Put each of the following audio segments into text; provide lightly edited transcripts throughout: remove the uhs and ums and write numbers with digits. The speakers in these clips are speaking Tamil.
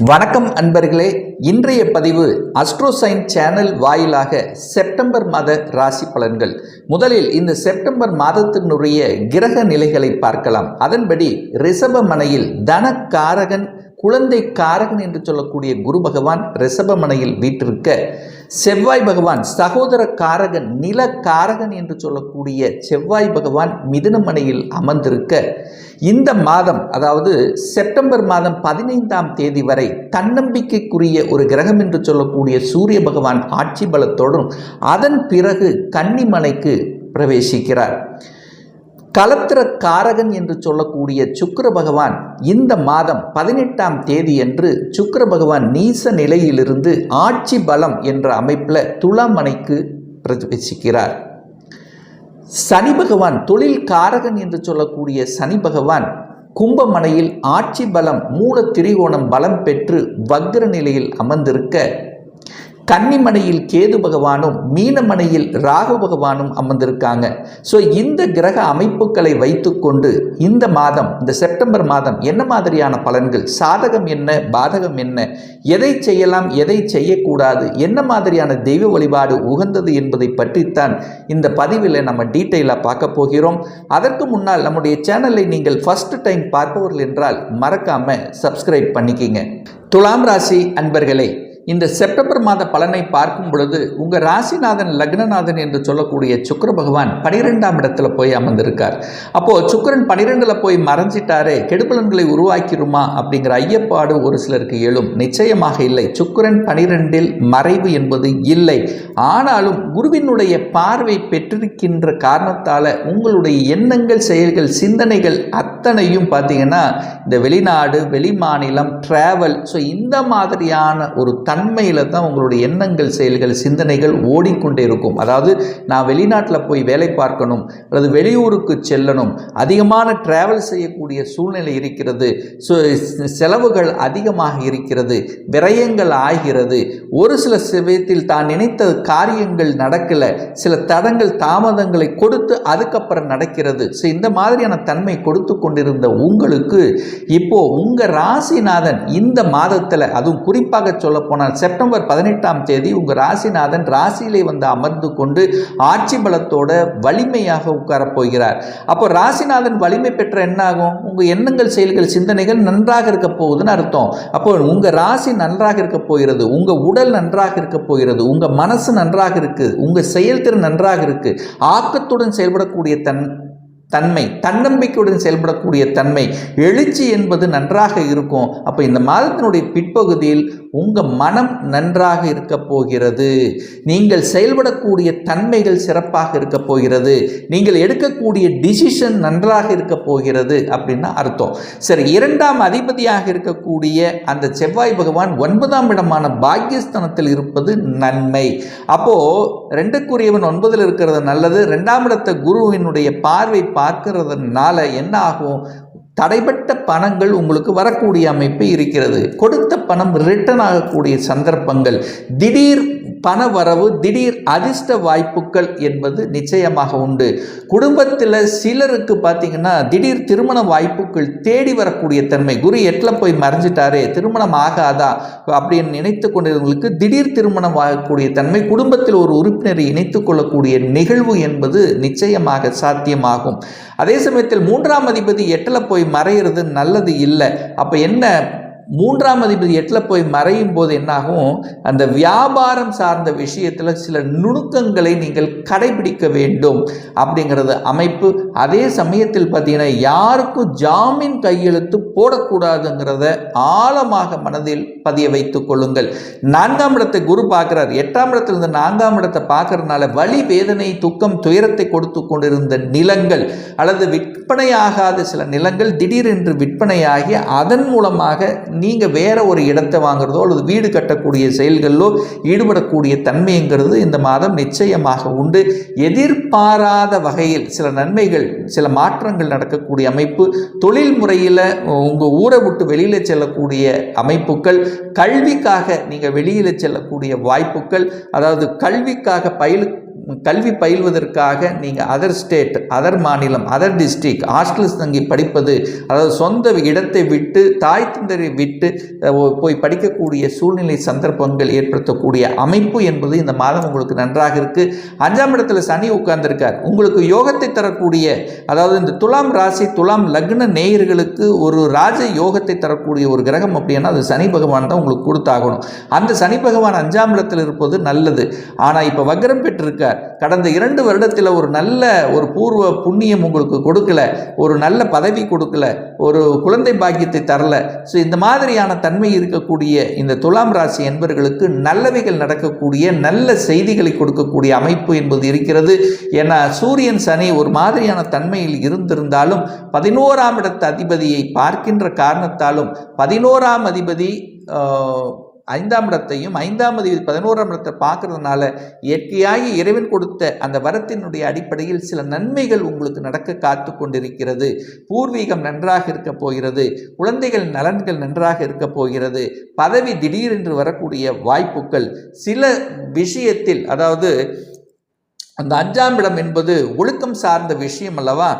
வணக்கம் அன்பர்களே, இன்றைய பதிவு அஸ்ட்ரோசைன் சேனல் வாயிலாக செப்டம்பர் மாத ராசி பலன்கள். முதலில் இந்த செப்டம்பர் மாதத்தினுடைய கிரக நிலைகளை பார்க்கலாம். அதன்படி ரிஷபமனையில் தனக்காரகன், குழந்தை காரகன் என்று சொல்லக்கூடிய குரு பகவான் ரிஷபமனையில் வீற்றிருக்க, செவ்வாய் பகவான் சகோதர காரகன், நில காரகன் என்று சொல்லக்கூடிய செவ்வாய் பகவான் மிதுனமனையில் அமர்ந்திருக்க, இந்த மாதம் அதாவது செப்டம்பர் மாதம் 15ஆம் தேதி வரை தன்னம்பிக்கைக்குரிய ஒரு கிரகம் என்று சொல்லக்கூடிய சூரிய பகவான் ஆட்சி பலத்தோடும் அதன் பிறகு கன்னிமனைக்கு பிரவேசிக்கிறார். கலத்திர காரகன் என்று சொல்லக்கூடிய சுக்கிர பகவான் இந்த மாதம் 18ஆம் தேதி அன்று சுக்கிர பகவான் நீச நிலையிலிருந்து ஆட்சி பலம் என்ற அமைப்பில் துலாமனைக்கு பிரவேசிக்கிறார். சனி பகவான் தொழில் காரகன் என்று சொல்லக்கூடிய சனி பகவான் கும்பமனையில் ஆட்சி பலம் மூல திரிகோணம் பலம் பெற்று வக்ர நிலையில் அமர்ந்திருக்க, கன்னிமனையில் கேது பகவானும் மீனமனையில் ராகு பகவானும் அமர்ந்திருக்காங்க. ஸோ இந்த கிரக அமைப்புகளை வைத்துக்கொண்டு இந்த மாதம், இந்த செப்டம்பர் மாதம் என்ன மாதிரியான பலன்கள், சாதகம் என்ன, பாதகம் என்ன, எதை செய்யலாம், எதை செய்யக்கூடாது, என்ன மாதிரியான தெய்வ வழிபாடு உகந்தது என்பதை பற்றித்தான் இந்த பதிவில் நம்ம டீட்டெயிலாக பார்க்க போகிறோம். அதற்கு முன்னால் நம்முடைய சேனலை நீங்கள் ஃபர்ஸ்ட் டைம் பார்ப்பவர்கள் என்றால் மறக்காமல் சப்ஸ்கிரைப் பண்ணிக்கிங்க. துலாம் ராசி அன்பர்களே, இந்த செப்டம்பர் மாத பலனை பார்க்கும் பொழுது உங்கள் ராசிநாதன் லக்னநாதன் என்று சொல்லக்கூடிய சுக்கிர பகவான் 12ஆம் இடத்துல போய் அமர்ந்திருக்கார். அப்போது சுக்கிரன் 12ல் போய் மறைஞ்சிட்டாரே, கெடுபலன்களை உருவாக்கிருமா அப்படிங்கிற ஐயப்பாடு ஒரு சிலருக்கு எழும். நிச்சயமாக இல்லை, சுக்கிரன் 12இல் மறைவு என்பது இல்லை. ஆனாலும் குருவினுடைய பார்வை பெற்றிருக்கின்ற காரணத்தால் உங்களுடைய எண்ணங்கள், செயல்கள், சிந்தனைகள் அத்தனையும் பார்த்தீங்கன்னா இந்த வெளிநாடு, வெளிமாநிலம், டிராவல், ஸோ இந்த மாதிரியான ஒரு தன்மையில் தான் உங்களுடைய எண்ணங்கள், செயல்கள், சிந்தனைகள் ஓடிக்கொண்டே இருக்கும். அதாவது நான் வெளிநாட்டில் போய் வேலை பார்க்கணும் அல்லது வெளியூருக்கு செல்லணும், அதிகமான டிராவல் செய்யக்கூடிய சூழ்நிலை இருக்கிறது, ஸோ செலவுகள் அதிகமாக இருக்கிறது, விரயங்கள் ஆகிறது, ஒரு சில சமயத்தில் தான் நினைத்த காரியங்கள் நடக்கலை, சில தடங்கள் தாமதங்களை கொடுத்து அதுக்கப்புறம் நடக்கிறது. ஸோ இந்த மாதிரியான தன்மை கொடுத்து கொண்டிருந்த உங்களுக்கு இப்போ உங்கள் ராசிநாதன் இந்த மாதத்தில், அதுவும் குறிப்பாக சொல்லப்போனால் செப்டம்பர் 18ஆம் தேதி உங்கள் ராசிநாதன் ராசியிலே வந்து அமர்ந்து கொண்டு ஆட்சி பலத்தோட வலிமையாக உட்காரப் போகிறார். அப்போ ராசிநாதன் வலிமை பெற்ற என்ன ஆகும்? உங்கள் எண்ணங்கள், செயல்கள், சிந்தனைகள் நன்றாக இருக்க போகுதுன்னு அர்த்தம். அப்போ உங்கள் ராசி நன்றாக இருக்க போகிறது, உங்கள் உடல் நன்றாக இருக்க போகிறது, உங்கள் மனசு நன்றாக இருக்குது, உங்கள் செயல்திறன் நன்றாக இருக்குது, ஆக்கத்துடன் செயல்படக்கூடிய தன்மை, தன்னம்பிக்கையுடன் செயல்படக்கூடிய தன்மை, எழுச்சி என்பது நன்றாக இருக்கும். அப்போ இந்த மாதத்தினுடைய பிற்பகுதியில் உங்கள் மனம் நன்றாக இருக்க போகிறது, நீங்கள் செயல்படக்கூடிய தன்மைகள் சிறப்பாக இருக்க போகிறது, நீங்கள் எடுக்கக்கூடிய டிசிஷன் நன்றாக இருக்க போகிறது அப்படின்னு அர்த்தம். சரி, 2ஆம் அதிபதியாக இருக்கக்கூடிய அந்த செவ்வாய் பகவான் 9ஆம் இடமான பாக்கியஸ்தானத்தில் இருப்பது நன்மை. அப்போது 2க்குரியவன் 9ல் இருக்கிறது நல்லது. 2ஆம் இடத்தை குருவினுடைய பார்வை பார்க்கிறதுனால என்ன ஆகும்? தடைப்பட்ட பணங்கள் உங்களுக்கு வரக்கூடிய அமைப்பு இருக்கிறது. கொடுத்த பணம் ரிட்டர்ன் ஆகக்கூடிய சந்தர்ப்பங்கள், திடீர் பண வரவு, திடீர் அதிர்ஷ்ட வாய்ப்புகள் என்பது நிச்சயமாக உண்டு. குடும்பத்தில் சிலருக்கு பார்த்தீங்கன்னா திடீர் திருமண வாய்ப்புகள் தேடி வரக்கூடிய தன்மை. குரு 8ல் போய் மறைஞ்சிட்டாரே, திருமணம் ஆகாதா அப்படின்னு நினைத்து கொண்டவர்களுக்கு திடீர் திருமணம் ஆகக்கூடிய தன்மை, குடும்பத்தில் ஒரு உறுப்பினரை இணைத்து கொள்ளக்கூடிய நிகழ்வு என்பது நிச்சயமாக சாத்தியமாகும். அதே சமயத்தில் 3ஆம் அதிபதி 8ல் போய் மறைகிறது நல்லது இல்லை. அப்போ என்ன, 3ஆம் அதிபதி 8ல் போய் மறையும் போது என்னாகும்? அந்த வியாபாரம் சார்ந்த விஷயத்தில் சில நுணுக்கங்களை நீங்கள் கடைபிடிக்க வேண்டும் அப்படிங்கிறது அமைப்பு. அதே சமயத்தில் பார்த்தீங்கன்னா யாருக்கும் ஜாமீன் கையெழுத்து போடக்கூடாதுங்கிறத ஆழமாக மனதில் பதிய வைத்துக் கொள்ளுங்கள். 4ஆம் இடத்தை குரு பார்க்கிறார். 8ஆம் இடத்திலிருந்து 4ஆம் இடத்தை பார்க்கறதுனால வலி, வேதனை, துக்கம், துயரத்தை கொடுத்து கொண்டிருந்த நிலங்கள் அல்லது விற்பனையாகாத சில நிலங்கள் திடீரென்று விற்பனையாகி அதன் மூலமாக நீங்கள் வேற ஒரு இடத்தை வாங்குறதோ அல்லது வீடு கட்டக்கூடிய செயல்களிலோ ஈடுபடக்கூடிய தன்மைங்கிறது இந்த மாதம் நிச்சயமாக உண்டு. எதிர்பாராத வகையில் சில நன்மைகள், சில மாற்றங்கள் நடக்கக்கூடிய அமைப்பு. தொழில் முறையில் உங்கள் ஊரை விட்டு வெளியில் செல்லக்கூடிய அமைப்புகள், கல்விக்காக நீங்கள் வெளியில் செல்லக்கூடிய வாய்ப்புகள், அதாவது கல்விக்காக கல்வி பயில்வதற்காக நீங்கள் அதர் ஸ்டேட், அதர் மாநிலம், அதர் டிஸ்ட்ரிக்ட் ஹாஸ்டல்ஸ் தங்கி படிப்பது, அதாவது சொந்த இடத்தை விட்டு தாய் தந்தரை விட்டு போய் படிக்கக்கூடிய சூழ்நிலை சந்தர்ப்பங்கள் ஏற்படுத்தக்கூடிய அமைப்பு என்பது இந்த மாதம் உங்களுக்கு நன்றாக இருக்குது. 5ஆம் இடத்துல சனி உட்கார்ந்திருக்கார். உங்களுக்கு யோகத்தை தரக்கூடிய, அதாவது இந்த துலாம் ராசி துலாம் லக்ன நேயர்களுக்கு ஒரு ராஜ யோகத்தை தரக்கூடிய ஒரு கிரகம் அப்படின்னா அது சனி பகவான் தான் உங்களுக்கு கொடுத்தாகணும். அந்த சனி பகவான் 5ஆம் இடத்தில் இருப்பது நல்லது. ஆனால் இப்போ வக்ரம் பெற்றிருக்கார். கடந்த 2 வருடத்தில் ஒரு நல்ல ஒரு பூர்வ புண்ணியம் உங்களுக்கு கொடுக்கல, ஒரு நல்ல பதவி கொடுக்கல, ஒரு குழந்தை பாக்கியத்தை தரல. ஸோ இந்த மாதிரியான தன்மை இருக்கக்கூடிய இந்த துலாம் ராசி என்பவர்களுக்கு நல்லவைகள் நடக்கக்கூடிய நல்ல செய்திகளை கொடுக்கக்கூடிய அமைப்பு என்பது இருக்கிறது. ஏன்னா சூரியன் சனி ஒரு மாதிரியான தன்மையில் இருந்திருந்தாலும் 11ஆம் இடத்து அதிபதியை பார்க்கின்ற காரணத்தாலும் 11ஆம் அதிபதி 5ஆம் இடத்தையும் 5ஆம் அதிபதி 11ஆம் இடத்தை பார்க்கறதுனால இயற்கையாகி இறைவன் கொடுத்த அந்த வரத்தினுடைய அடிப்படையில் சில நன்மைகள் உங்களுக்கு நடக்க காத்து கொண்டிருக்கிறது. பூர்வீகம் நன்றாக இருக்க போகிறது, குழந்தைகள் நலன்கள் நன்றாக இருக்க போகிறது, பதவி திடீரென்று வரக்கூடிய வாய்ப்புகள் சில விஷயத்தில், அதாவது அந்த 5ஆம் இடம் என்பது ஒழுக்கம் சார்ந்த விஷயம் அல்லவா.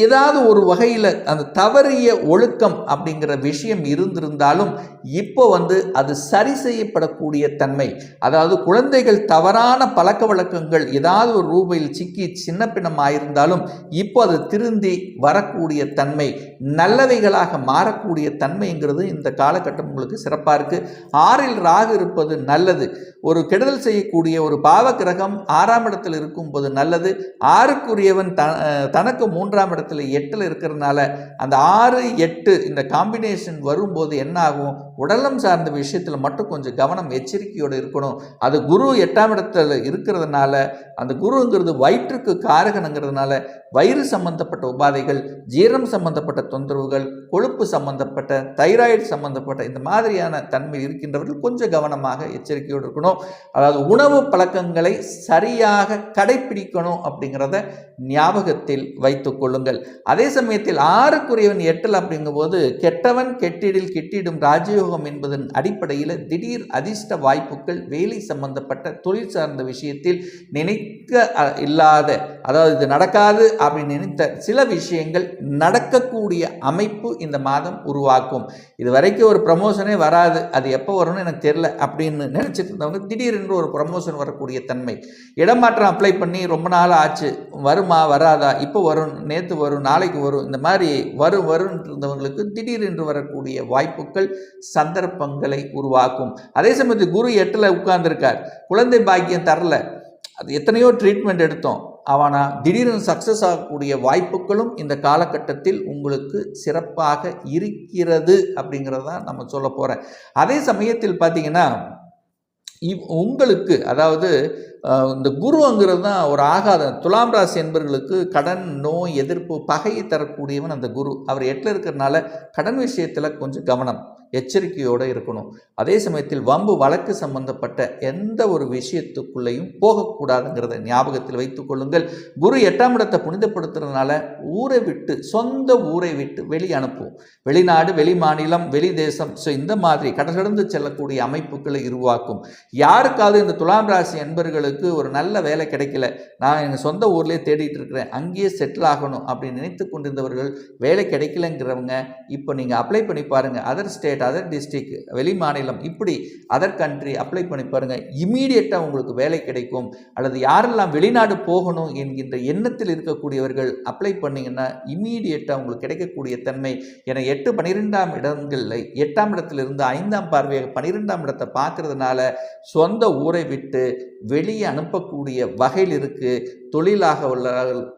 ஏதாவது ஒரு வகையில் அந்த தவறிய ஒழுக்கம் அப்படிங்கிற விஷயம் இருந்திருந்தாலும் இப்போ அது சரி செய்யப்படக்கூடிய தன்மை, அதாவது குழந்தைகள் தவறான பழக்க வழக்கங்கள் ஏதாவது ஒரு ரூபாயில் சிக்கி சின்ன பின்னம் ஆயிருந்தாலும் இப்போ அது திருந்தி வரக்கூடிய தன்மை, நல்லவைகளாக மாறக்கூடிய தன்மைங்கிறது இந்த காலகட்டம் உங்களுக்கு சிறப்பாக இருக்குது. 6இல் ராகு இருப்பது நல்லது. ஒரு கெடுதல் செய்யக்கூடிய ஒரு பாவ கிரகம் 6ஆம் இடத்தில் இருக்கும்போது நல்லது. 6க்குரியவன் தனக்கு 3ஆம் இடத்துல 8ல் இருக்கிறதுனால அந்த 6, 8 இந்த காம்பினேஷன் வரும்போது என்ன ஆகும், உடலம் சார்ந்த விஷயத்தில் மட்டும் கொஞ்சம் கவனம் எச்சரிக்கையோடு இருக்கணும். அது குரு 8ஆம் இடத்துல இருக்கிறதுனால, அந்த குருங்கிறது வயிற்றுக்கு காரகனுங்கிறதுனால வயிறு சம்பந்தப்பட்ட உபாதைகள், ஜீரணம் சம்பந்தப்பட்ட தொந்தரவுகள், கொழுப்பு சம்பந்தப்பட்ட, தைராய்டு சம்பந்தப்பட்ட இந்த மாதிரியான தன்மை இருக்கின்றவர்கள் கொஞ்சம் கவனமாக எச்சரிக்கையோடு இருக்கணும். அதாவது உணவு பழக்கங்களை சரியாக கடைபிடிக்கணும் அப்படிங்கிறத ஞாபகத்தில் வைத்துக் கொள்ளுங்கள். அதே சமயத்தில் 6க்குரியவன் 8ல் அப்படிங்கும்போது கெட்டவன் கெட்டிடில் கிட்டிடும் ராஜயோகம் என்பதன் அடிப்படையில் திடீர் அதிர்ஷ்ட வாய்ப்புகள், வேலை சம்பந்தப்பட்ட தொழில் சார்ந்த விஷயத்தில் நினைக்க இல்லாத, அதாவது இது நடக்காது அப்படின்னு நினைத்த சில விஷயங்கள் நடக்கக்கூடிய அமைப்பு இந்த மாதம் உருவாக்கும். இது வரைக்கும் ஒரு ப்ரமோஷனே வராது, அது எப்போ வரும்னு எனக்கு தெரியல அப்படின்னு நினைச்சிட்டு இருந்தவங்க திடீரென்று ஒரு ப்ரமோஷன் வரக்கூடிய தன்மை, இடமாற்றம் அப்ளை பண்ணி ரொம்ப நாள் ஆச்சு, வருமா வராதா, இப்போ வரும், நேற்று வரும், நாளைக்கு வரும், இந்த மாதிரி வரும் இருந்தவங்களுக்கு திடீரென்று வரக்கூடிய வாய்ப்புகள் சந்தர்ப்பங்களை உருவாக்கும். அதே சமயத்தில் குரு 8ல் உட்கார்ந்துருக்கார். குழந்தை பாக்கியம் தரல, அது எத்தனையோ ட்ரீட்மெண்ட் எடுத்தோம், அவனா திடீரென சக்ஸஸ் ஆகக்கூடிய வாய்ப்புகளும் இந்த காலகட்டத்தில் உங்களுக்கு சிறப்பாக இருக்கிறது அப்படிங்கிறதான் நம்ம சொல்ல போகிறேன். அதே சமயத்தில் பார்த்தீங்கன்னா உங்களுக்கு, அதாவது இந்த குருங்கிறது தான் ஒரு ஆகாதம். துலாம் ராசி என்பவர்களுக்கு கடன், நோய், எதிர்ப்பு, பகையை தரக்கூடியவன் அந்த குரு. அவர் 8ல் இருக்கிறதுனால கடன் விஷயத்தில் கொஞ்சம் கவனம் எச்சரிக்கையோடு இருக்கணும். அதே சமயத்தில் வம்பு வழக்கு சம்பந்தப்பட்ட எந்த ஒரு விஷயத்துக்குள்ளேயும் போகக்கூடாதுங்கிறத ஞாபகத்தில் வைத்துக் கொள்ளுங்கள். குரு 8ஆம் இடத்தை புனிதப்படுத்துறதுனால ஊரை விட்டு, சொந்த ஊரை விட்டு வெளி அனுப்பும், வெளிநாடு, வெளி மாநிலம், வெளி தேசம், ஸோ இந்த மாதிரி கடந்து செல்லக்கூடிய அமைப்புகளை உருவாக்கும். யாருக்காவது இந்த துலாம் ராசி என்பவர்களுக்கு ஒரு நல்ல வேலை கிடைக்கல, நான் எங்கள் சொந்த ஊர்லேயே தேடிட்டு இருக்கிறேன், அங்கேயே செட்டில் ஆகணும் அப்படின்னு நினைத்து கொண்டிருந்தவர்கள் வேலை கிடைக்கலங்கிறவங்க இப்போ நீங்கள் அப்ளை பண்ணி பாருங்கள். அதர் ஸ்டேட், அதர் டிஸ்ட்ரிக்ட், வெளி மாநிலம், இப்படி அதர் கண்ட்ரி அப்ளை பண்ணி பாருங்கள். இம்மீடியட்டாக உங்களுக்கு வேலை கிடைக்கும். அல்லது யாரெல்லாம் வெளிநாடு போகணும் என்கின்ற எண்ணத்தில் இருக்கக்கூடியவர்கள் அப்ளை பண்ணிங்கன்னா இம்மீடியட்டாக உங்களுக்கு கிடைக்கக்கூடிய தன்மை. என 8, 12ஆம் இடங்களில் 8ஆம் இடத்திலிருந்து 5ஆம் பார்வையாக 12ஆம் இடத்தை பார்க்கறதுனால சொந்த ஊரை விட்டு வெளியே அனுப்பக்கூடிய வகையில் இருக்குது. தொழிலாக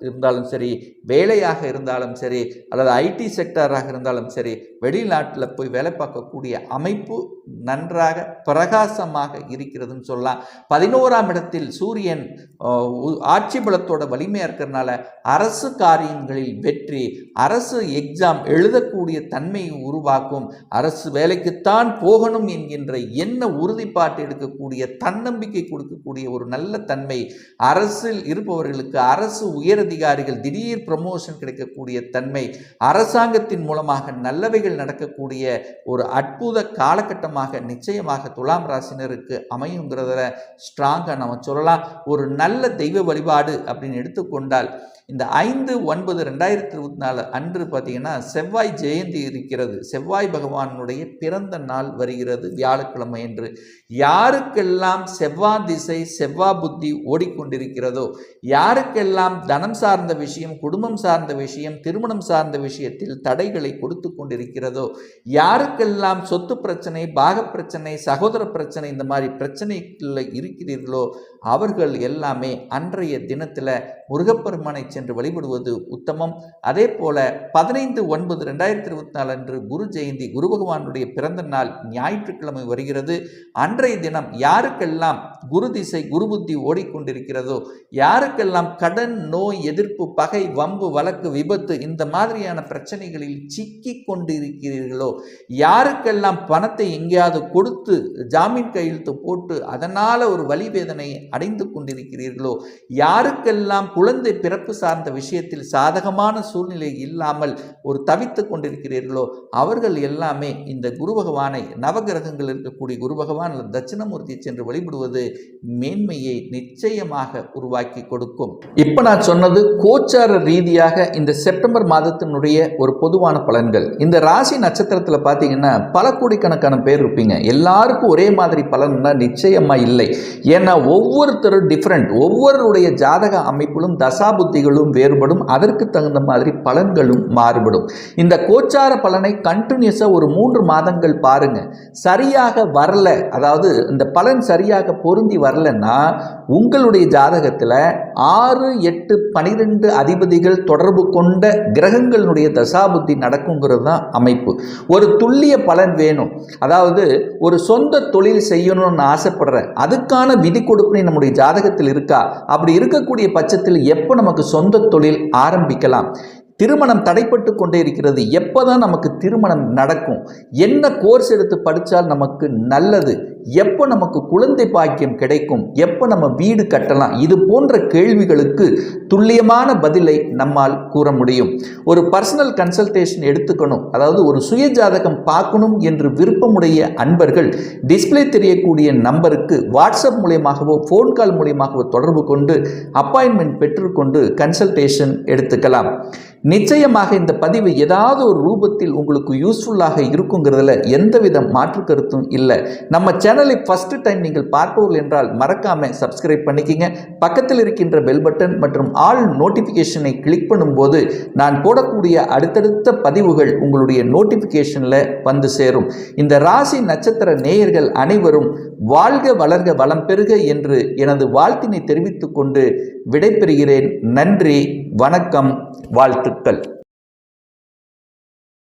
இருந்தாலும் சரி, வேலையாக இருந்தாலும் சரி, அல்லது ஐடி செக்டராக இருந்தாலும் சரி, வெளிநாட்டில் போய் வேலை பார்க்கக்கூடிய அமைப்பு நன்றாக பிரகாசமாக இருக்கிறதுன்னு சொல்லலாம். 11ஆம் இடத்தில் சூரியன் ஆட்சி பலத்தோட வலிமையாக இருக்கிறதுனால அரசு காரியங்களில் வெற்றி, அரசு எக்ஸாம் எழுதக்கூடிய தன்மையை உருவாக்கும். அரசு வேலைக்குத்தான் போகணும் என்கின்ற எண்ண உறுதிப்பாட்டு எடுக்கக்கூடிய, தன்னம்பிக்கை கொடுக்கக்கூடிய ஒரு நல்ல தன்மை அரசில் இருப்பவர் இருப்பவர்களுக்கு அரசு உயரதிகாரிகள் திடீர் ப்ரமோஷன் கிடைக்கக்கூடிய தன்மை, அரசாங்கத்தின் மூலமாக நல்லவைகள் நடக்கக்கூடிய ஒரு அற்புத காலகட்டமாக நிச்சயமாக துலாம் ராசினருக்கு அமையுங்கிறத ஸ்ட்ராங்காக நம்ம சொல்லலாம். ஒரு நல்ல தெய்வ வழிபாடு அப்படின்னு எடுத்துக்கொண்டால் இந்த 5/9/2024 அன்று பார்த்தீங்கன்னா செவ்வாய் ஜெயந்தி இருக்கிறது. செவ்வாய் பகவானுடைய பிறந்த நாள் வருகிறது வியாழக்கிழமை என்று. யாருக்கெல்லாம் செவ்வாய் திசை செவ்வாய் புத்தி ஓடிக்கொண்டிருக்கிறதோ, யாருக்கெல்லாம் தனம் சார்ந்த விஷயம், குடும்பம் சார்ந்த விஷயம், திருமணம் சார்ந்த விஷயத்தில் தடைகளை கொடுத்து கொண்டிருக்கிறதோ, யாருக்கெல்லாம் சொத்து பிரச்சனை, பாக பிரச்சனை, சகோதர பிரச்சனை, இந்த மாதிரி பிரச்சனைகளில் இருக்கிறீர்களோ அவர்கள் எல்லாமே அன்றைய தினத்தில் முருகப்பெருமானை சென்று வழிபடுவது உத்தமம். அதே போல 15/9/2024 அன்று குரு ஜெயந்தி, குரு பகவானுடைய பிறந்த நாள் ஞாயிற்றுக்கிழமை வருகிறது. அன்றைய தினம் யாருக்கெல்லாம் குரு திசை குரு புத்தி ஓடிக்கொண்டிருக்கிறதோ, யாருக்கெல்லாம் கடன், நோய், எதிர்ப்பு, பகை, வம்பு, வழக்கு, விபத்து இந்த மாதிரியான பிரச்சனைகளில் சிக்கி கொண்டிருக்கிறீர்களோ, யாருக்கெல்லாம் பணத்தை எங்கேயாவது கொடுத்து ஜாமீன் கையெழுத்து போட்டு அதனால ஒரு வலி வேதனை அடைந்து கொண்டிருக்கிறீர்களோ, யாருக்கெல்லாம் குழந்தை பிறப்பு சார்ந்த விஷயத்தில் சாதகமான சூழ்நிலை இல்லாமல் ஒரு தவித்து கொண்டிருக்கிறீர்களோ அவர்கள் எல்லாமே இந்த குரு பகவானை, நவகிரகங்கள் இருக்கக்கூடிய குரு பகவான் தட்சிணமூர்த்தியை சென்று வழிபடுவது மேன்மையை நிச்சயமாக உருவாக்கி கொடுக்கும். இப்ப நான் சொன்னது கோச்சார ரீதியாக இந்த செப்டம்பர் மாதத்தினுடைய ஒரு பொதுவான பலன்கள். இந்த ராசி நட்சத்திரத்தில் பார்த்தீங்கன்னா பல கோடிக்கணக்கான பேர் இருப்பீங்க. எல்லாருக்கும் ஒரே மாதிரி பலன்னா நிச்சயமா இல்லை. ஏன்னா ஒவ்வொருத்தரும் டிஃப்ரெண்ட். ஒவ்வொருடைய ஜாதக அமைப்பிலும் தசாபுத்திகளும் வேறுபடும். அதற்கு தகுந்த மாதிரி பலன்களும் மாறுபடும். இந்த கோச்சார பலனை கண்டினியூஸா ஒரு 3 மாதங்கள் பாருங்க. சரியாக வரல, அதாவது இந்த பலன் சரியாக பொருந்தி வரலன்னா உங்களுடைய ஜாதகத்தில் 6, 8, 12 அதிபதிகள் தொடர்பு கொண்ட கிரகங்களுடைய தசாபுத்தி நடக்குங்கிறது தான் அமைப்பு. ஒரு துல்லிய பலன் வேணும். அதாவது ஒரு சொந்த தொழில் செய்யணும்னு ஆசைப்படுறேன், அதுக்கான விதி கொடுப்பினை நம்முடைய ஜாதகத்தில் இருக்கா? அப்படி இருக்கக்கூடிய பட்சத்தில் எப்போ நமக்கு சொந்த தொழில் ஆரம்பிக்கலாம்? திருமணம் தடைப்பட்டு கொண்டே இருக்கிறது, எப்போதான் நமக்கு திருமணம் நடக்கும்? என்ன கோர்ஸ் எடுத்து படித்தால் நமக்கு நல்லது? எப்போ நமக்கு குழந்தை பாக்கியம் கிடைக்கும்? எப்போ நம்ம வீடு கட்டலாம்? இது போன்ற கேள்விகளுக்கு துல்லியமான பதிலை நம்மால் கூற முடியும். ஒரு பர்சனல் கன்சல்டேஷன் எடுத்துக்கணும், அதாவது ஒரு சுய ஜாதகம் பார்க்கணும் என்று விருப்பமுடைய அன்பர்கள் டிஸ்பிளே தெரியக்கூடிய நம்பருக்கு வாட்ஸ்அப் மூலியமாகவோ ஃபோன் கால் மூலியமாகவோ தொடர்பு கொண்டு அப்பாயின்மெண்ட் பெற்றுக்கொண்டு கன்சல்டேஷன் எடுத்துக்கலாம். நிச்சயமாக இந்த பதிவு ஏதாவது ஒரு ரூபத்தில் உங்களுக்கு யூஸ்ஃபுல்லாக இருக்குங்கிறதுல எந்தவித மாற்று கருத்தும் இல்லை. நம்ம சேனலை ஃபர்ஸ்ட் டைம் நீங்கள் பார்ப்பவர்கள் என்றால் மறக்காம சப்ஸ்கிரைப் பண்ணிக்கிங்க. பக்கத்தில் இருக்கின்ற பெல் பட்டன் மற்றும் ஆல் நோட்டிஃபிகேஷனை கிளிக் பண்ணும்போது நான் போடக்கூடிய அடுத்தடுத்த பதிவுகள் உங்களுடைய நோட்டிஃபிகேஷனில் வந்து சேரும். இந்த ராசி நட்சத்திர நேயர்கள் அனைவரும் வாழ்க வளர்க வளம் பெறுக என்று எனது வாழ்த்தினை தெரிவித்துக் கொண்டு விடைபெறுகிறேன். நன்றி, வணக்கம், வாழ்த்துக்கள்.